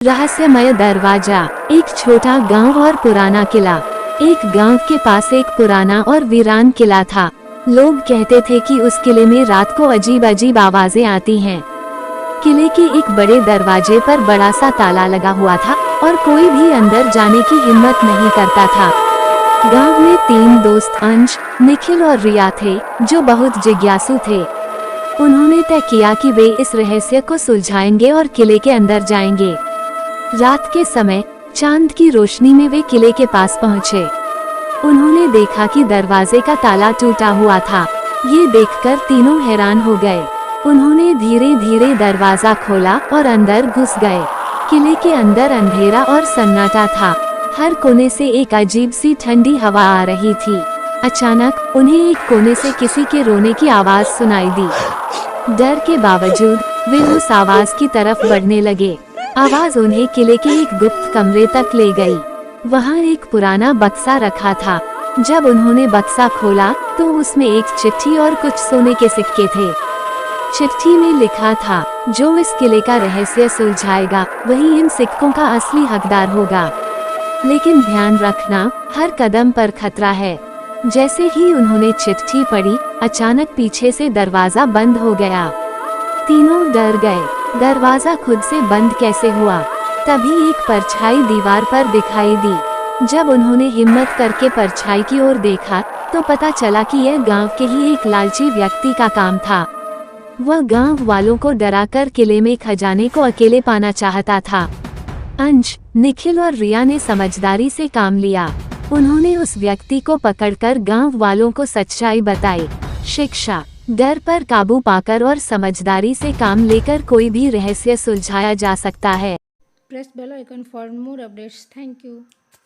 रहस्यमय दरवाजा। एक छोटा गांव और पुराना किला। एक गांव के पास एक पुराना और वीरान किला था। लोग कहते थे कि उस किले में रात को अजीब अजीब आवाजें आती हैं। किले के एक बड़े दरवाजे पर बड़ा सा ताला लगा हुआ था और कोई भी अंदर जाने की हिम्मत नहीं करता था। गांव में 3 दोस्त अंश, निखिल और रिया थे, जो बहुत जिज्ञासु थे। उन्होंने तय किया कि वे इस रहस्य को सुलझाएंगे और किले के अंदर जाएंगे। रात के समय चांद की रोशनी में वे किले के पास पहुंचे। उन्होंने देखा कि दरवाजे का ताला टूटा हुआ था। ये देखकर तीनों हैरान हो गए। उन्होंने धीरे धीरे दरवाजा खोला और अंदर घुस गए। किले के अंदर अंधेरा और सन्नाटा था। हर कोने से एक अजीब सी ठंडी हवा आ रही थी। अचानक उन्हें एक कोने से किसी के रोने की आवाज सुनाई दी। डर के बावजूद वे उस आवाज की तरफ बढ़ने लगे। आवाज उन्हें किले के एक गुप्त कमरे तक ले गई। वहाँ एक पुराना बक्सा रखा था। जब उन्होंने बक्सा खोला तो उसमें एक चिट्ठी और कुछ सोने के सिक्के थे। चिट्ठी में लिखा था, जो इस किले का रहस्य सुलझाएगा वही इन सिक्कों का असली हकदार होगा। लेकिन ध्यान रखना, हर कदम पर खतरा है। जैसे ही उन्होंने चिट्ठी पढ़ी, अचानक पीछे से दरवाजा बंद हो गया। तीनों डर गए। दरवाजा खुद से बंद कैसे हुआ? तभी एक परछाई दीवार पर दिखाई दी। जब उन्होंने हिम्मत करके परछाई की ओर देखा तो पता चला कि यह गांव के ही एक लालची व्यक्ति का काम था। वह गांव वालों को डराकर किले में खजाने को अकेले पाना चाहता था। अंश, निखिल और रिया ने समझदारी से काम लिया। उन्होंने उस व्यक्ति को पकड़कर गांव वालों को सच्चाई बताई। शिक्षा, डर पर काबू पाकर और समझदारी से काम लेकर कोई भी रहस्य सुलझाया जा सकता है। Press bell icon for more updates. Thank you.